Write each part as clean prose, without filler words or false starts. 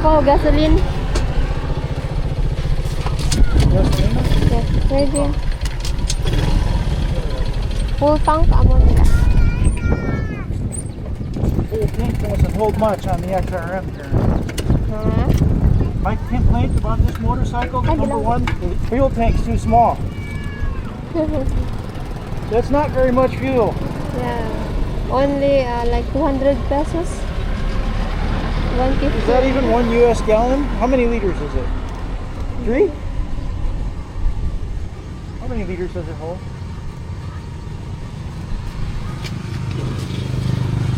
ako gasoline. Yes, right here. Full tank amon ka. The tank doesn't hold much on the XRM current. Huh? My complaint about this motorcycle, number one, the fuel tank's too small. That's not very much fuel. Yeah. Only like 200 pesos. 150. Is that even 1 US gallon? How many liters is it? 3? How many liters does it hold?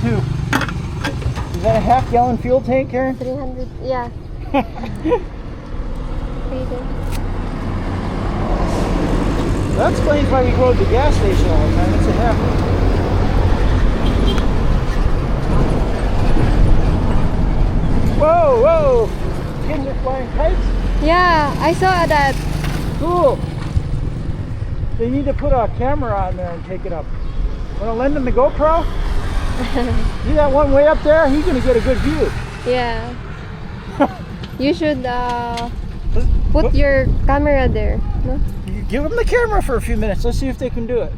2. Is that a half-gallon fuel tank, Karen? 300, yeah. That explains why we go to the gas station all the time. It's a half. Whoa, whoa! Kids are flying kites? Yeah, I saw that. Cool. They need to put a camera on there and take it up. Want to lend him the GoPro? See that one way up there? He's going to get a good view. Yeah. You should put your camera there. No? Give them the camera for a few minutes. Let's see if they can do it.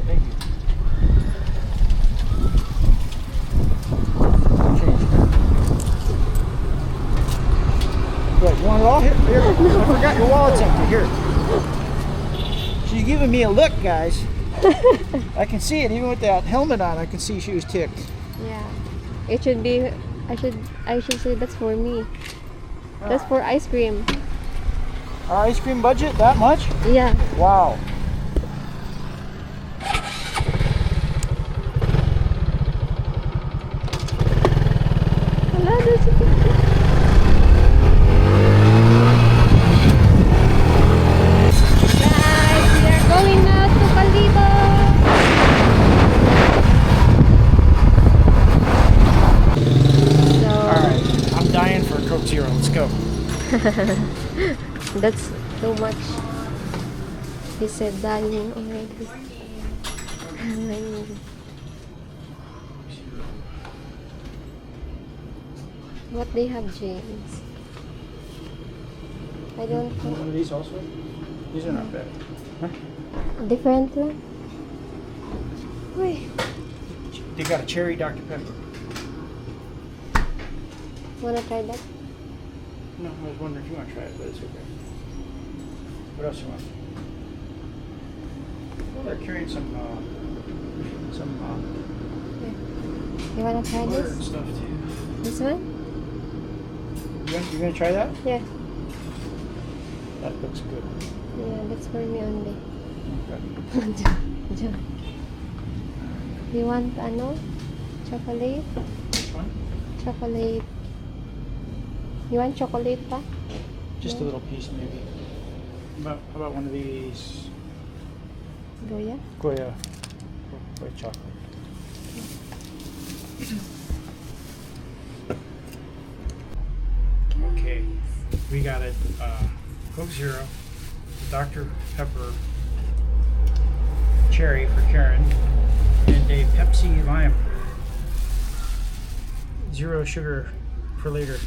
Thank you. Good. You want it all? Here. I forgot your wallet's empty. Here. She's giving me a look, guys. I can see it even with that helmet on. I can see she was ticked. Yeah. It should be. I should say that's for me. That's for ice cream. Our ice cream budget that much? Yeah. Wow. Hello, there's a picture. Guys, we are going now to Kalibo. Alright, I'm dying for a Coke Zero. Let's go. That's too much. He said dying already. What they have, James? I don't know. One of these also? These are not bad. Huh? Different one? Wait. They got a cherry Dr. Pepper. Wanna try that? No, I was wondering if you want to try it, but it's okay. What else you want? Well, they're carrying some You wanna try butter this? and stuff too. This one? You gonna try that? Yeah. That looks good. Yeah, that's for me only. Okay. You want chocolate? Which one? Chocolate. You want chocolate pa? Just a little piece maybe. How about one of these Goya? Goya white chocolate? Okay, we got a Coke Zero, Dr. Pepper cherry for Karen, and a Pepsi Lime. Zero sugar for later.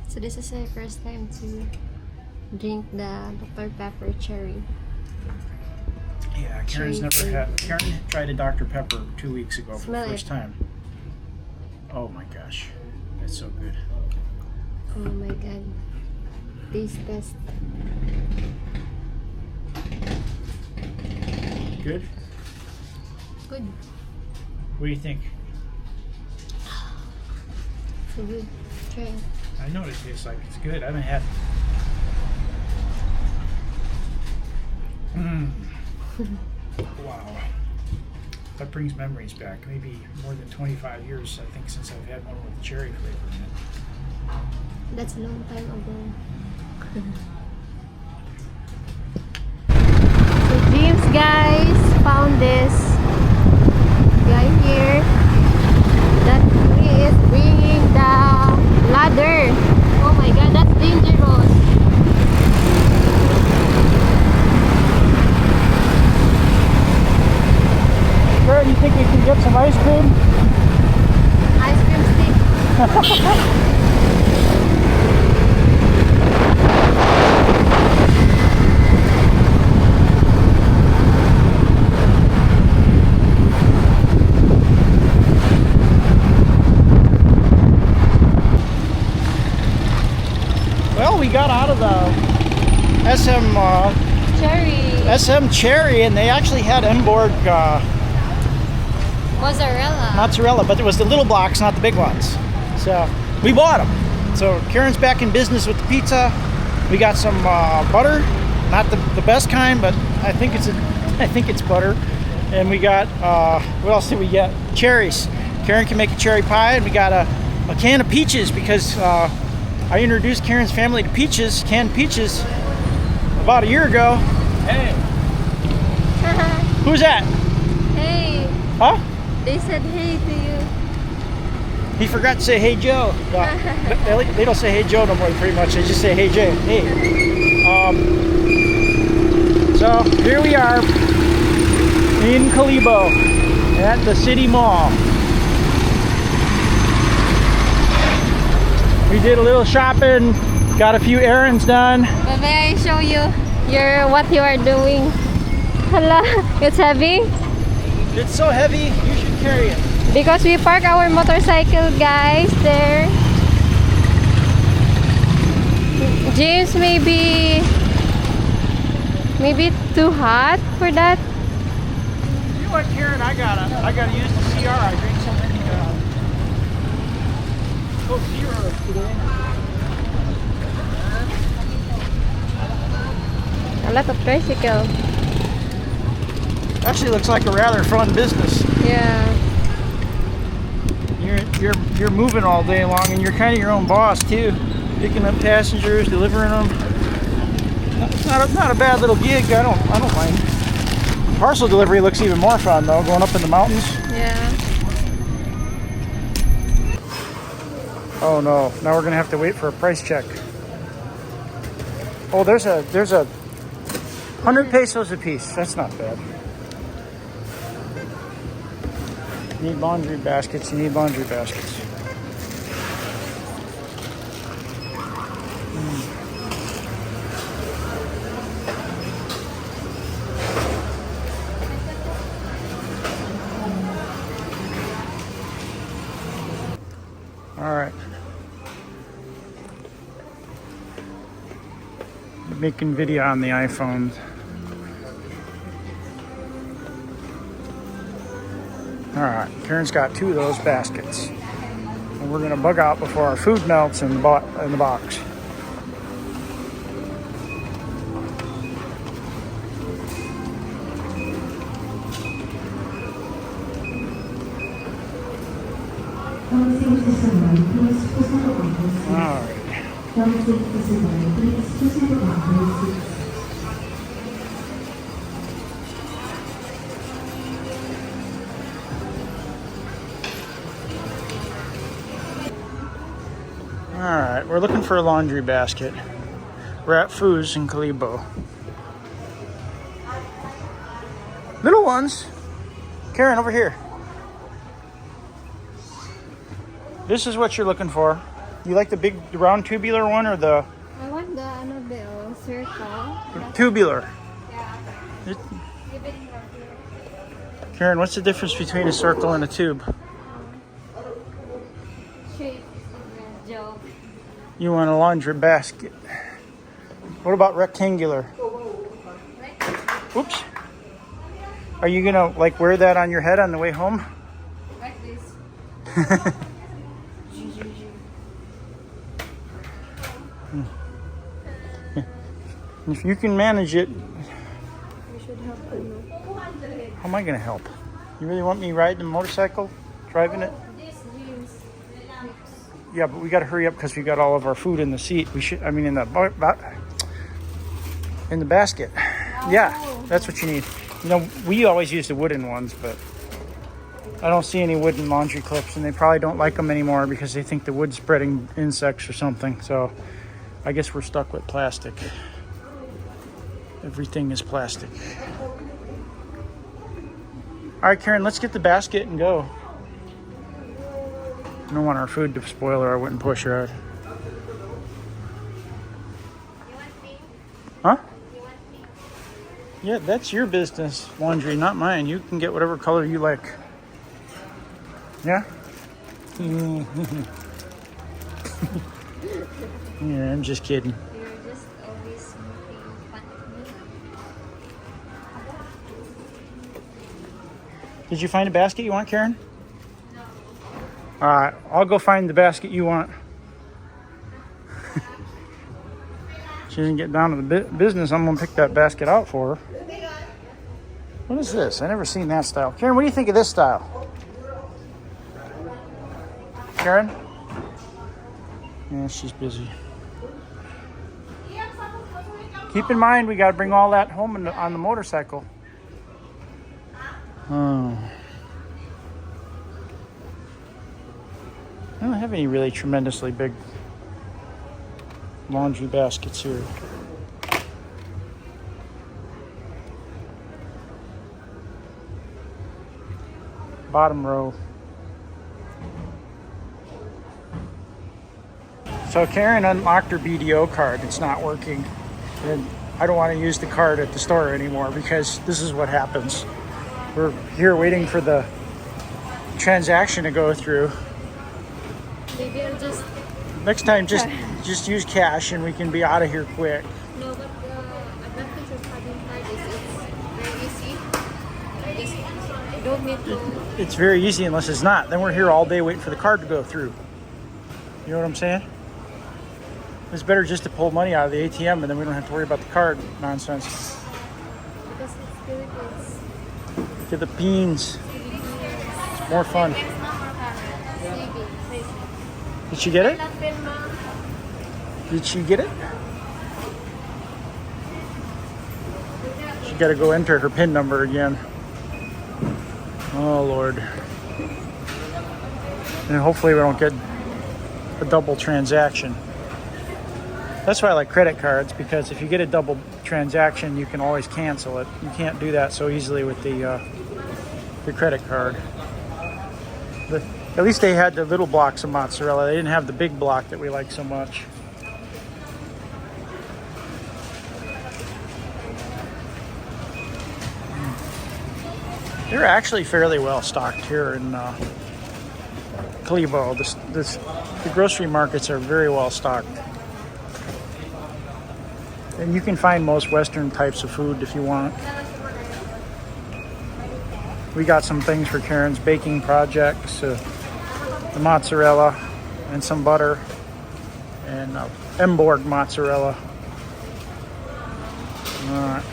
So this is my first time to drink the Dr. Pepper cherry. Yeah, Karen's never had. Karen tried a Dr. Pepper 2 weeks ago for the first time. Oh my gosh, that's so good. Oh my god. Taste test. Good? Good. What do you think? So good. Try it. I know what it tastes like. It's good. I haven't had. Wow. That brings memories back. Maybe more than 25 years, I think, since I've had one with cherry flavor in it. That's a long time ago. So James, guys, found this guy here that he is bringing the ladder. Oh my god, that's dangerous. think we can get some ice cream? Ice cream stick. Well, we got out of the SM Cherry, and they actually had Emborg mozzarella, but it was the little blocks, not the big ones. So we bought them. So Karen's back in business with the pizza. We got some butter, not the best kind, but I think it's butter. And we got what else did we get? Cherries. Karen can make a cherry pie, and we got a can of peaches because I introduced Karen's family to peaches, canned peaches, about a year ago. Hey. Who's that? Hey. Huh? They said hey to you. He forgot to say hey Joe. They don't say hey Joe no more pretty much. They just say hey Jay. Hey. So here we are in Kalibo at the city mall. We did a little shopping, got a few errands done. But may I show you what you are doing? Hala, it's heavy? It's so heavy, you should carry it. Because we park our motorcycle, guys, there. James maybe too hot for that. You know what, Karen? I gotta use the CR. I drink so many zeros today. A lot of tricycle. Actually looks like a rather fun business. Yeah. You're moving all day long, and you're kind of your own boss too. Picking up passengers, delivering them. Not a bad little gig. I don't mind. Parcel delivery looks even more fun though, going up in the mountains. Yeah. Oh no! Now we're gonna have to wait for a price check. Oh, there's a 100 pesos a piece. That's not bad. You need laundry baskets. You need laundry baskets. All right. Making video on the iPhone. All right, Karen's got 2 of those baskets, and we're gonna bug out before our food melts in the box. All right. Alright, we're looking for a laundry basket. We're at Foos in Kalibo. Little ones. Karen, over here. This is what you're looking for. You like the big round tubular one or the... I want the circle. Tubular. Yeah. Karen, what's the difference between a circle and a tube? Shape, Joe. You want a laundry basket. What about rectangular? Oops. Are you gonna like wear that on your head on the way home? Like this. If you can manage it. You should help me. How am I gonna help? You really want me riding the motorcycle? Driving it? This jeans. Yeah, but we gotta hurry up because we got all of our food in the seat. In the basket. Yeah, that's what you need. You know, we always use the wooden ones, but I don't see any wooden laundry clips, and they probably don't like them anymore because they think the wood's spreading insects or something. So I guess we're stuck with plastic. Everything is plastic. All right, Karen, let's get the basket and go. I don't want our food to spoil her. I wouldn't push her out. Huh? Yeah, that's your business, laundry, not mine. You can get whatever color you like. Yeah? Yeah, I'm just kidding. You're just always making fun of me. Did you find a basket you want, Karen? No. All right, I'll go find the basket you want. She doesn't get down to the business. I'm gonna pick that basket out for her. What is this? I never seen that style. Karen, what do you think of this style? Karen? Yeah, she's busy. Keep in mind, we got to bring all that home on the motorcycle. Oh. I don't have any really tremendously big laundry baskets here. Bottom row. So Karen unlocked her BDO card. It's not working. And I don't want to use the card at the store anymore because this is what happens. We're here waiting for the transaction to go through. Maybe I'll just... Next time, just use cash and we can be out of here quick. No, but the advantage of having card is it's very easy. You don't need to... It's very easy unless it's not. Then we're here all day waiting for the card to go through. You know what I'm saying? It's better just to pull money out of the ATM and then we don't have to worry about the card nonsense. Because it's Philippines. Philippines. It's more fun. Did she get it? Did she get it? She got to go enter her PIN number again. Oh, Lord. And hopefully we don't get a double transaction. That's why I like credit cards, because if you get a double transaction, you can always cancel it. You can't do that so easily with the credit card. But at least they had the little blocks of mozzarella. They didn't have the big block that we like so much. They're actually fairly well stocked here in Kalibo. The grocery markets are very well stocked. And you can find most Western types of food if you want. We got some things for Karen's baking projects, the mozzarella and some butter and Emborg mozzarella. All right.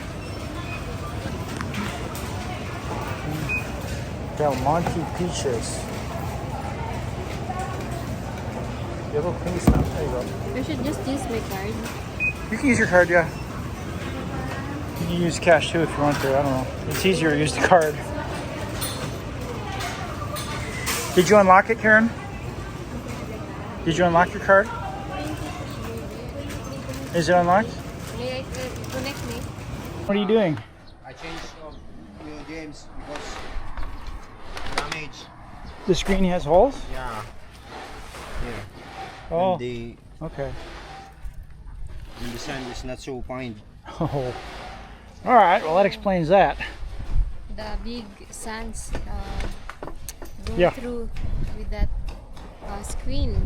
Del Monte peaches. Yellow pink stuff. There you go. I should just use my card. You can use your card, yeah. You can use cash too if you want to. I don't know. It's easier to use the card. Did you unlock it, Karen? Did you unlock your card? Is it unlocked? Yeah, connect me. What are you doing? I changed James because damage. The screen has holes? Yeah. Yeah. Oh, And okay. the sand is not so fine. Oh. All right, well that explains that. The big sands go Yeah. through with that screen.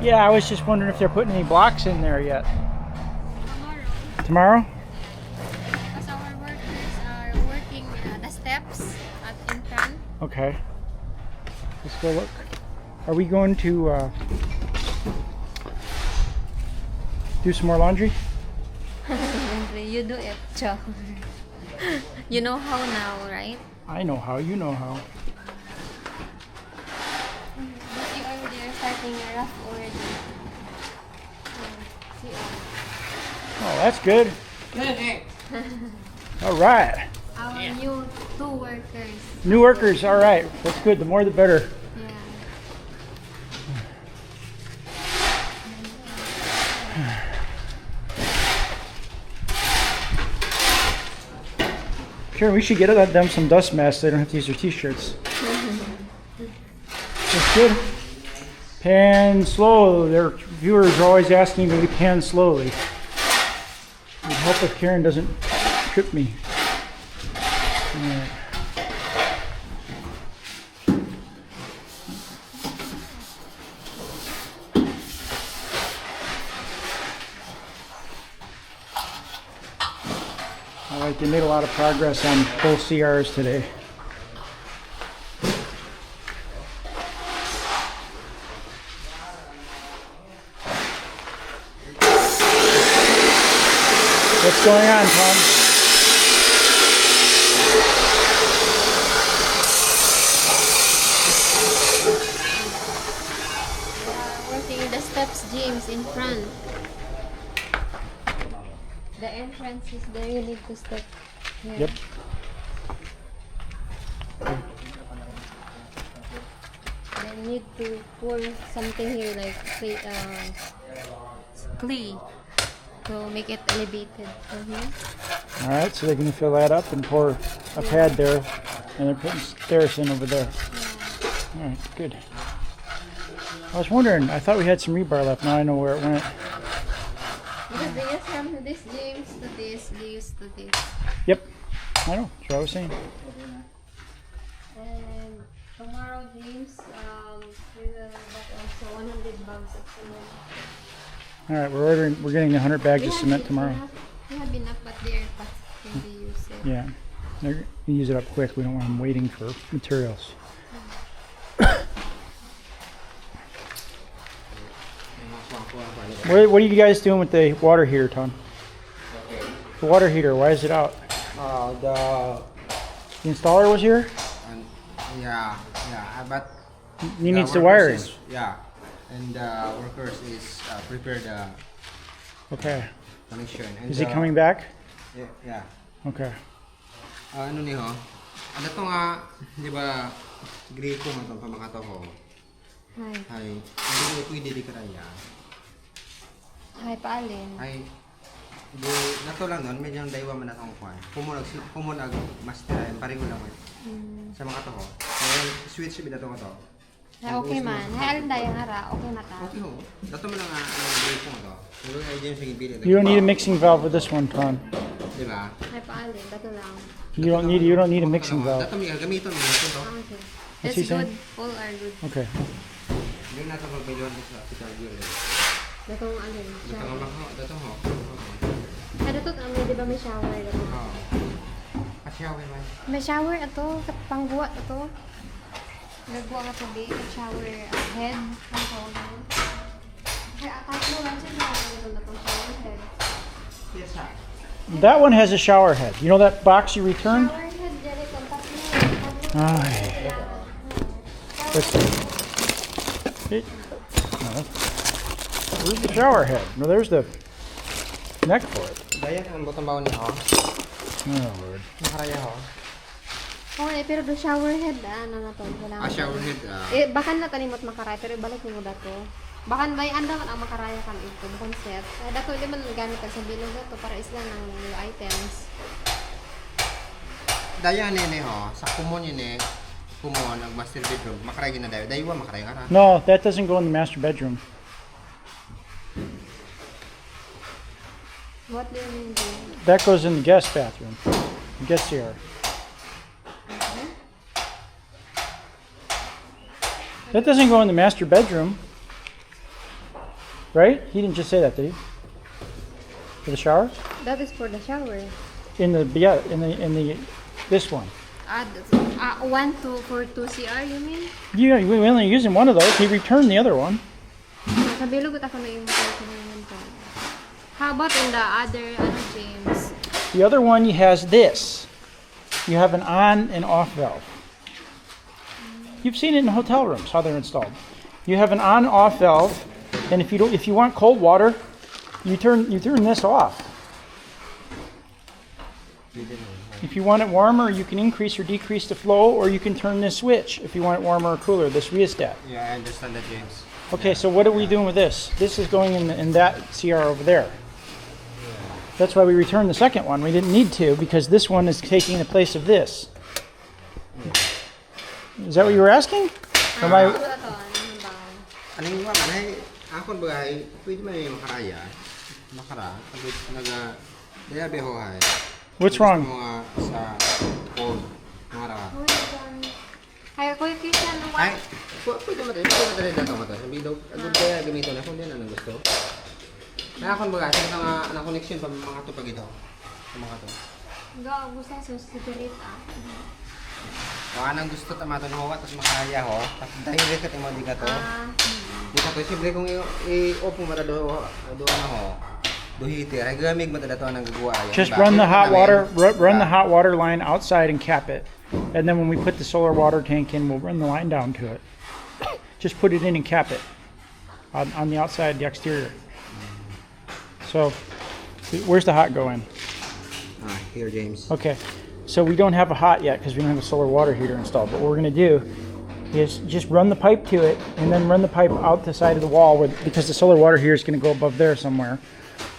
Yeah, I was just wondering if they're putting any blocks in there yet. Tomorrow, Tomorrow? because our workers are working the steps at Intran. Okay. Let's go look. Are we going to do some more laundry? You do it, Joe. You know how now, right? I know how, you know how. But you are starting rough already. Oh, that's good. All right. Our new 2 workers. New workers, all right. That's good. The more the better. Yeah. Karen, we should get them some dust masks. They don't have to use their t-shirts. That's good. Pan slow. Their viewers are always asking me to pan slowly. It would help if Karen doesn't trip me. All right. All right, they made a lot of progress on both CRs today. What's going on, Tom? Working the steps, James, in front. The entrance is there. You need to step here. Yep. Then you need to pour something here like clay to make it elevated. All right, so they're going to fill that up and pour a pad there, and they're putting stairs in over there. All right, good. I was wondering, I thought we had some rebar left. Now I know where it went. Because they use from this, James, to this, they use to this. Yep, I know, that's what I was saying. And tomorrow, James, we will buy also 100 bags of cement. All right, we're getting 100 bags of cement tomorrow. We have enough, but they're fast when they use it. Yeah, they're going to use it up quick. We don't want them waiting for materials. What are you guys doing with the water heater, Tom? The water heater, why is it out? The installer was here? yeah, but He needs the workers wiring. is- yeah, and the workers is prepare the Okay. connection. And Is he coming back? Yeah. Okay. Ano ni ho? Ano to nga, di ba, gripo mo itong pamakato ko. Hi. Ay, hindi ko pwede di karaya. Hi, paalin. Ay, di, nato lang nun, medyo daywa man atong kwan. Kumunag master, pareho lang man. Sa mga to ko. Ngayon, switch bida to nga to. Hi, okay man. Hi, alin tayo nga ra. Okay na ta. Okay ho. Dato mo lang ang gripo mo to. Pero ay dyan sa gibili. You don't need a mixing valve with this one, Tom. Di ba? Hi, paalin. Dato lang. You don't need a mixing valve. Dato may gamiton mo ito to. Okay. What's That's he saying? good. All are good. Okay. Yung nato magbiliwan sa hospital yun. Dato ang alin. Dato Shower. nga ho. Dato ho. Ay, dato may di ba may shower? Dato. Oo. Asyawe man. May shower ato. Pangguwa ato. Nagbuwa ka tubig. Shower head. Ang tawag mo. Kaya atat mo lang siya. Ito na itong shower head. Yes, ha. That one has a shower head. You know that box you returned? Shower head. Dali itong tatlo. Ay. Let's see. Where's the shower head? No, there's the neck for it. Daya ang botong baon niya ho. Oh, Lord. Nakaraya ho. Okay, pero the shower head, ano na to? Shower head. Bakan na tanimot makaray, pero ibalik mo dato. Bakan may andang ang makaraya kan ito, bukon set. Dato, di man gamit sa bilog dato para isla ng new items. Daya ni ho. Sa kumon yun kumon, ang master bedroom. Makaray na dayo. Daywa makaray nga ra. No, that doesn't go in the master bedroom. What do you mean? That goes in the guest bathroom. Guest area. That doesn't go in the master bedroom. Right? He didn't just say that, did he? For the shower? That is for the shower. In the this one. For 2 CR, you mean? Yeah, we only using one of those. He returned the other one. Sa bilog ako na yung How about in the other, James? The other one has this. You have an on and off valve. You've seen it in hotel rooms how they're installed. You have an on-off valve, and if you want cold water, you turn this off. If you want it warmer, you can increase or decrease the flow, or you can turn this switch if you want it warmer or cooler. This rheostat. Yeah, I understand that, James. Okay, so what are we doing with this? This is going in that CR over there. That's why we returned the second one. We didn't need to because this one is taking the place of this. Is that what you were asking? Or am I- Ano to? Ano ba? Ano yung mga man, ay, ako ba ay, pwede man yung makaraya. Makara, daya beho ay. What's wrong? Mga sa cold, makara. Oh my God. Kaya ko yung Christian, ano ba? Ay, pwede mo tayo dato mo to. Sabi daw, agad kaya gamito na kung din anong gusto. Kaya akong baga, sa mga na connection pa mga to pag ito. Sa mga to. Gawa, gusto sa spirit Kung anong gusto tama to nahuwa, tapos makaraya ho. Tapos dahil rekat mo di ka to. Di ka to, siyempre kung i-off mo mata doon na ho. Duhiti, ay gamig mo talaga to ang gagawa. Just run the hot water, run the hot water line outside and cap it. And then when we put the solar water tank in, we'll run the line down to it. Just put it in and cap it on the outside, the exterior. So, where's the hot go in? Here, James. Okay, so we don't have a hot yet because we don't have a solar water heater installed. But what we're gonna do is just run the pipe to it and then run the pipe out the side of the wall because the solar water heater is gonna go above there somewhere.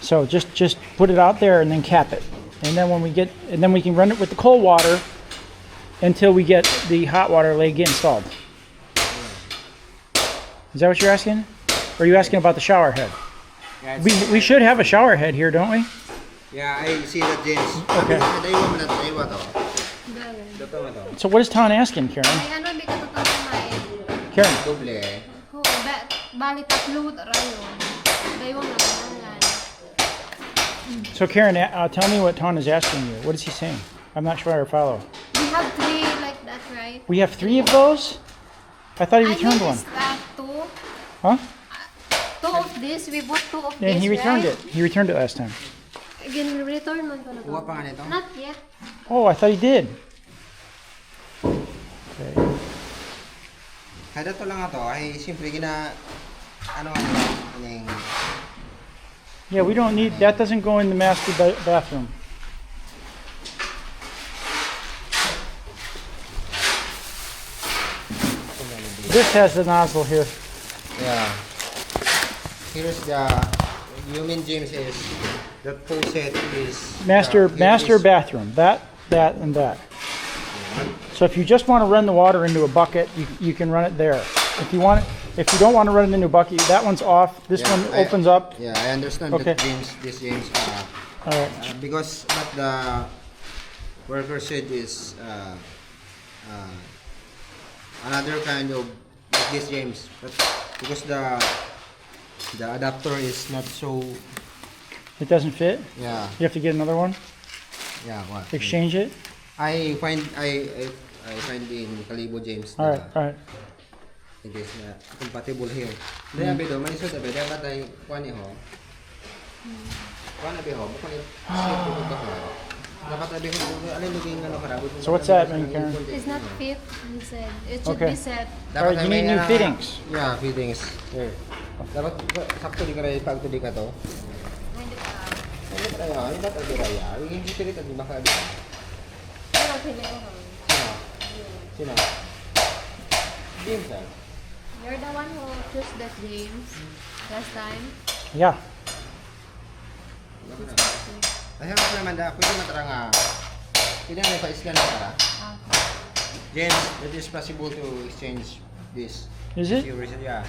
So just put it out there and then cap it. And then when we get, and then we can run it with the cold water until we get the hot water leg installed. Is that what you're asking? Or are you asking about the shower head? Yeah, We should have a shower head here, don't we? yeah, I see that, James. Okay. Daiwa mo na to, daiwa to. Galing. Dito mo to. So what is Ton asking, Karen? Ay, ano, di ka totoo may... Karen, Doble. Oh, bali tatlo rayon. Daywang nakangan. so Karen, tell me what Ton is asking you. What is he saying? I'm not sure I follow. We have 3 like that, right? We have 3 of those? I thought he returned one. Two. Huh? 2 of this. We bought 2 of this, And he returned right? it. He returned it last time. Again, return man ko na to. Kuha pa nga nito. Not yet. Oh, I thought he did. Okay. Kaya to lang ato, ay siyempre ano yung Yeah, we don't need, that doesn't go in the master bathroom. This has the nozzle here. yeah. Here's the, you mean James is, the faucet is... Master here is- bathroom. That, and that. So if you just want to run the water into a bucket, you can run it there. If you don't want to run it into a bucket, that one's off. This Yeah, one I- opens up. Yeah, I understand Okay. that James, All right. because what the worker said is another kind of like this James, but because the adapter is not so, It doesn't fit. yeah, You have to get another one. yeah, what? Exchange it. I find in Kalibo James All right. All right. it is compatible here. Daya bedo, may isod bedo dapat ay kuan ni ho. Kuan na beho, bukan ni safety ko ka. Dapat abi ko alin luging ano para. So what's that mean, Karen? It's not fit, he said. It should Okay. be set. All right, you need new fittings. Yeah, fittings. Here. Dapat sakto di kare pag to di ka to. Hindi pa. Ano pa tayo? Ano ba tayo raya? Yung spirit at di baka di. Pero pili ko. Sino? James ah. You're the one who chose that, James. Last time. Yeah. Ay, ako naman da, pwede matara nga. Pwede nga pa-scan na para. James, it is possible to exchange this. Is it? Yeah.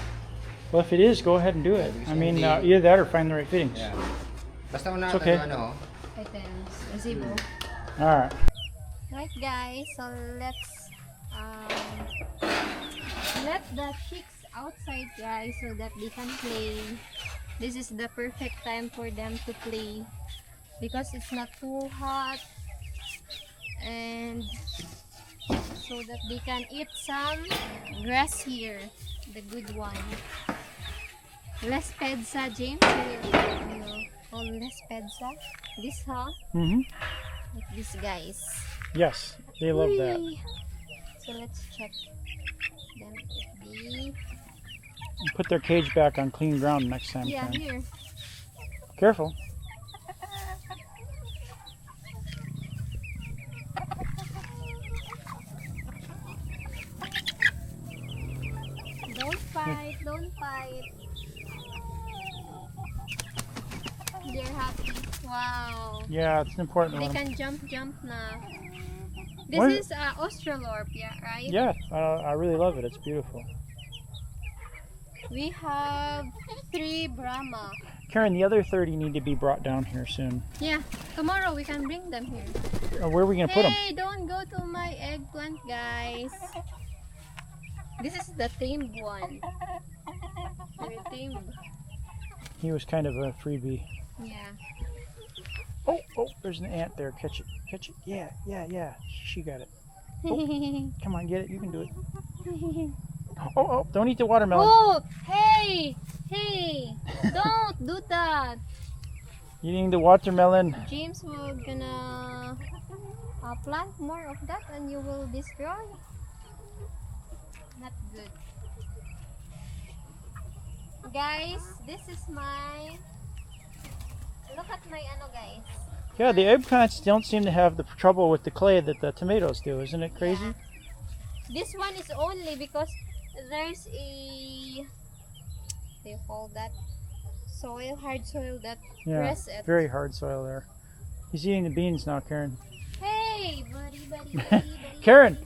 Well, if it is, go ahead and do it. I mean, either that or find the right fittings. Yeah. Basta una It's okay. ano. Items. Resibo. All right. Right, guys. So let the chicks outside, guys, so that they can play. This is the perfect time for them to play because it's not too hot, and so that they can eat some grass here, the good one. Less pedsa, James. Oh, less pedsa. This, huh? Mm-hmm. Like this, guys. Yes, they love that. Whee! So let's check them if they... Put their cage back on clean ground next time. Yeah, Karen. here. Careful. Don't fight, don't fight. They're happy. Wow. Yeah, it's important They one. can jump now. What? This is Australorp, yeah, right? Yeah, I really love it. It's beautiful. We have 3 Brahma. Karen, the other 30 need to be brought down here soon. Yeah, tomorrow we can bring them here. Where are we going to put them? Hey, don't go to my eggplant, guys. This is the tamed one. Very tamed. He was kind of a freebie. Yeah. Oh, there's an ant there. Catch it. Catch it. Yeah. She got it. Oh, come on, get it. You can do it. Oh, don't eat the watermelon. Oh, hey, don't do that. Eating the watermelon. James will gonna plant more of that and you will destroy. Not good. Guys, this is my... Look at my guys. Yeah, the eggplants don't seem to have the trouble with the clay that the tomatoes do. Isn't it crazy? Yeah. This one is only because there's a... What do you call that? Soil, hard soil that press it. Very hard soil there. He's eating the beans now, Karen. Hey, buddy. Karen,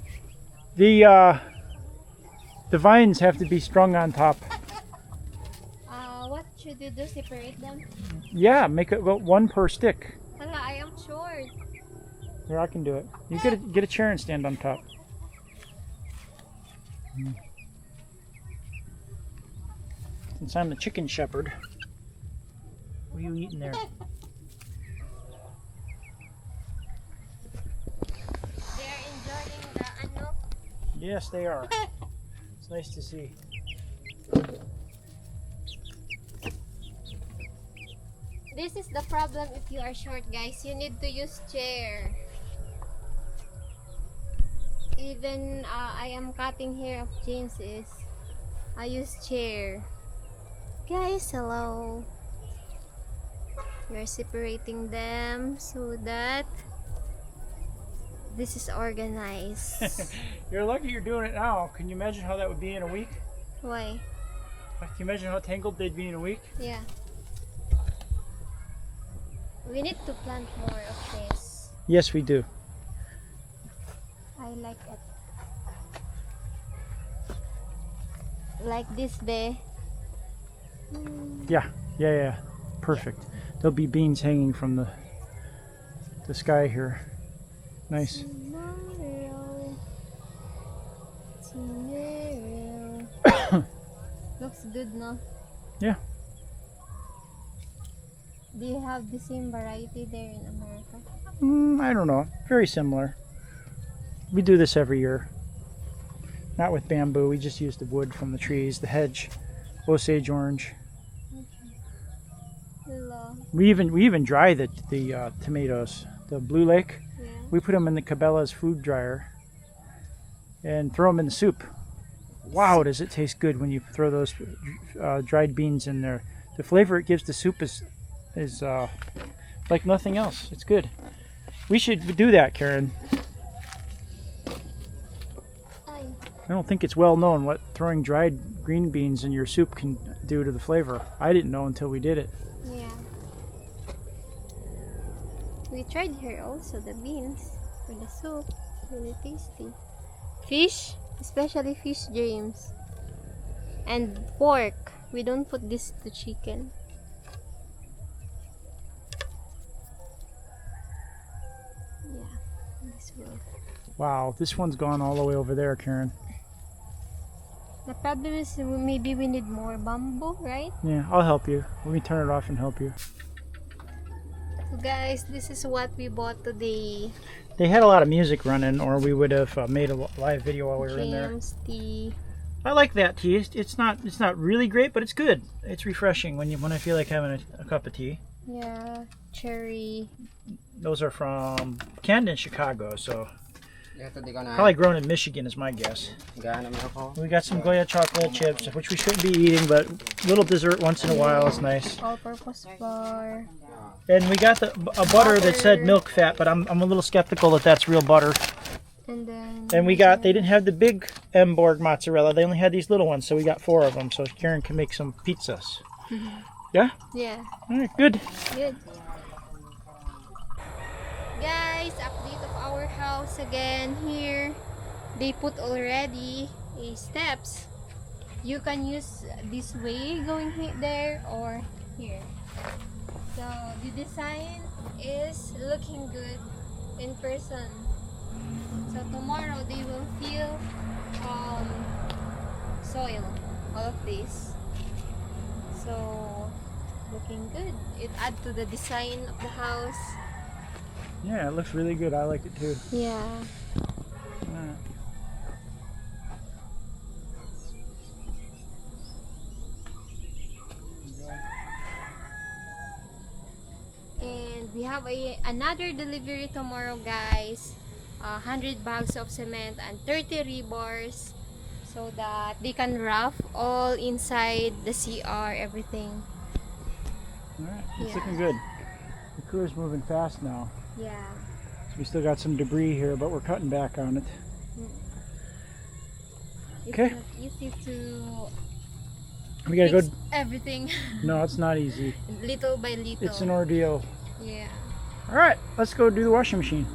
the vines have to be strung on top. What should you do? Separate them? Yeah, make it one per stick. Hala, I am short. Here, I can do it. You get a chair and stand on top. Since I'm the chicken shepherd, what are you eating there? They are enjoying the Yes, they are. It's nice to see. This is the problem if you are short, guys. You need to use chair. Even I am cutting hair of James is I use chair. Guys, hello. We're separating them so that this is organized. You're lucky you're doing it now. Can you imagine how that would be in a week? Why? Can you imagine how tangled they'd be in a week? Yeah. We need to plant more of this. Yes, we do. I like it. Like this, bae. Yeah. Perfect. There'll be beans hanging from the sky here. Nice. Tomorrow. Looks good, no? Yeah. Do you have the same variety there in America? I don't know. Very similar. We do this every year. Not with bamboo. We just use the wood from the trees, the hedge, Osage orange. Hello. We even dry the tomatoes. The Blue Lake. Yeah. We put them in the Cabela's food dryer and throw them in the soup. Wow, does it taste good when you throw those dried beans in there. The flavor it gives the soup is like nothing else. It's good. We should do that, Karen. I don't think it's well known what throwing dried green beans in your soup can do to the flavor. I didn't know until we did it. Yeah. We tried here also the beans for the soup. Really tasty. Fish, especially fish, James. And pork. We don't put this to chicken. Yeah, this will. Wow, this one's gone all the way over there, Karen. The problem is maybe we need more bamboo, right? Yeah, I'll help you. Let me turn it off and help you. So guys, this is what we bought today. They had a lot of music running, or we would have made a live video while we were in there. James tea. I like that tea. It's not really great, but it's good. It's refreshing when I feel like having a cup of tea. Yeah, cherry. Those are from Camden, Chicago, so Ito di ko na. probably grown in Michigan is my guess. Gaano mo ako? We got some Goya chocolate chips, which we shouldn't be eating, but little dessert once in a while is nice. All-purpose flour. And we got a butter that said milk fat, but I'm a little skeptical that that's real butter. And then. And they didn't have the big Emborg mozzarella. They only had these little ones, so we got 4 of them, so Karen can make some pizzas. Yeah? Yeah. All right, good. Good. guys, update of our house again here. They put already a steps. You can use this way going there or here. So the design is looking good in person. So tomorrow they will feel soil, all of this. So looking good. It adds to the design of the house. Yeah, it looks really good. I like it too. Yeah. And we have another delivery tomorrow, guys. 100 bags of cement and 30 rebars, so that they can wrap all inside the CR, everything. Alright, it's Yeah. looking good. The crew is moving fast now. Yeah. So we still got some debris here, but we're cutting back on it. It's Okay. not easy to We gotta fix go. everything No, it's not easy. little by little. It's an ordeal. Yeah. Alright, let's go do the washing machine.